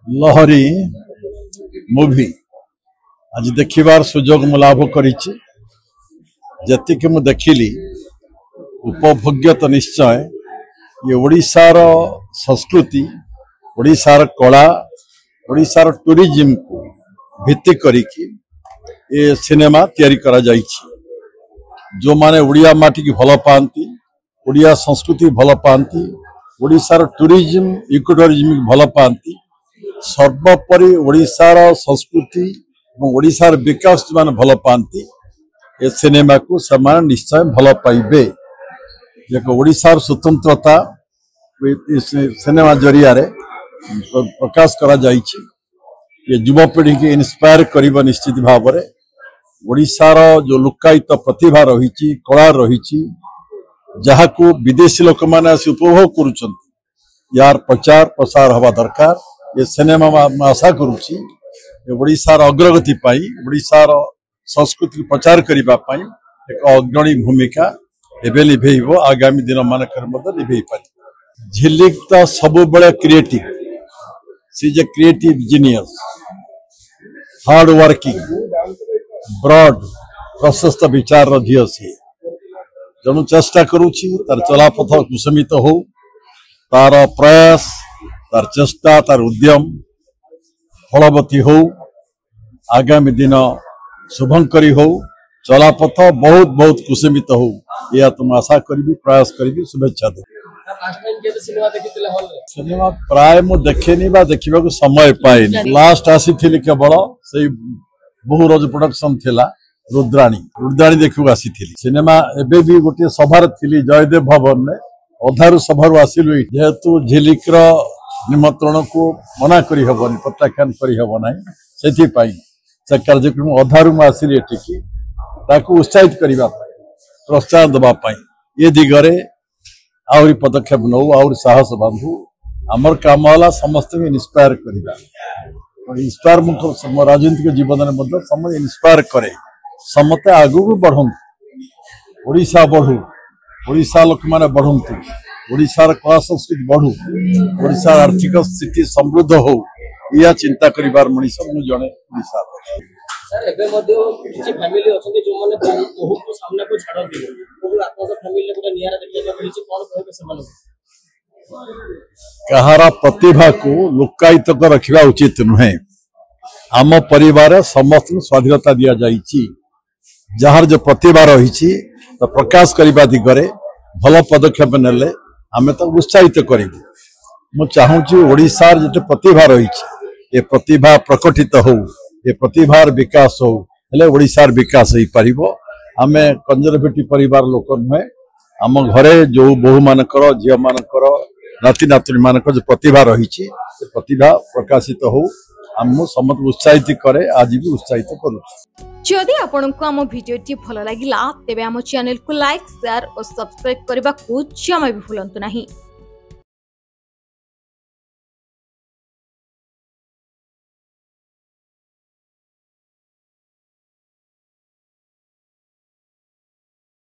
लहरी movie आज देखिबार सुजोग मु लाभ करिछि। जतिक मु देखिली उपभोग्य तो निश्चय ये ओडिशार संस्कृति, ओडिशार कला, ओडिशार टूरिज्म को भित्ति करिकी ये सिनेमा तैयारी करा जाइछि। जो माने ओडिया माटी की भल पाती, ओडिया संस्कृति भल पाती, ओडिशार टूरिज्म इको टूरिज्म भल पाती, सर्वोपरि ओडिशार संस्कृति और ओडिशार विकास जो भल पाती ए सिनेमा को समान निश्चय भल पाइबे। एक ओडिशार स्वतंत्रता सिनेमा जरिया रे प्रकाश करा जाइछि। ये युवपीढ़ी के इंस्पायर करिबा निश्चित भाव में। ओडिशार जो लुकायित प्रतिभा रही, कला रही, जहाँ को विदेशी लोक मैंने उपभोग करुछंती, यार प्रचार प्रसार हवा दरकार। ये सिनेमा आशा करुछि ओडिशार अग्रगति पाई, ओडिशार संस्कृति प्रचार करिबा पाई एक अग्रणी भूमिका एबे निभेइबो। आगामी दिन मानकर मध्य निभेइ पारि। झिलिक तो सब बड़े creative, she is a creative genius, hard working, broad प्रशस्त विचार झील सी। तेणु चेष्टा करुछि तार चलापथ कुसमित हो, तार प्रयास, तार चेष्टा, तार उद्यम फलवती हो, आगामी दिन शुभंकरी हो, चलापथ बहुत बहुत कुसमित हो, यह तुम आशा करी, प्रयास करी, शुभेच्छा दे। सिनेमा प्राय मु देखेनी बा देखा समय पाए। लास्ट आसी केवल से बहुरज प्रोडक्शन थिला रुद्राणी देखा आसी सिनेमा एबे भी गोटे सभार थी जयदेव भवन में अधारू सभार आसिलु। जेहेतु झिलिक निमंत्रण को मना करी हबनी, प्रत्याख्यान करी हब ना, से कार्यक्रम अधारू आसिली एटिकी ताकू उत्साहित करने प्रोत्साहन देवाई ये दिगरे आहरी पदक्षेप नौ, आहरी साहस बांधु। आमर काम है समस्त इन्स्पायर करवा। इन्स्पायर राजनीतिक जीवन में समस्त इन्स्पायर करे, समते आगू बढ़ु, ओडिशा बढ़ू, ओडिशा लोक माने बढ़ंतु, ओडिशार कला संस्कृति बढ़ू, ओडिशार आर्थिक स्थिति समृद्ध हो, या चिंता करिवार मनीष मु जणे ओडिशा। सर एबे मध्ये किछि फैमिली अछंती जो माने बहुत को सामना को छाडंती को आपन फैमिली को नियारा देखिबा मिलिछि, कोन कहबे समान कहारा प्रतिभा को लुकायित कर रखिबा उचित नुहे। आम परिवार समस्त स्वाधीनता दिया जाइछि। जहार जो प्रतिभा रही तो प्रकाश करने दिगरे भल पदक्षेप नेले आमे तो उत्साहित करिबु। मु चाहूछि ओडिशार जते प्रतिभा रही ये प्रतिभा प्रकटित हो, ये प्रतिभार विकास हो, हेले ओडिशार विकास हो पारिबो। आमे कंजरवेटिव परिवार लोक नुहे। आम घरे जो बहु मानकर झिया मानकर नाती नातुणी मानकर जो प्रतिभा रही प्रतिभा प्रकाशित हो, आम समस्त उत्साहित करे, आज भी उत्साहित करू। जदि आपंक आम भिडी भल लगा तेब आम चैनल को लाइक, शेयर और सब्सक्राइब करने को जमा भी भूलु नहीं।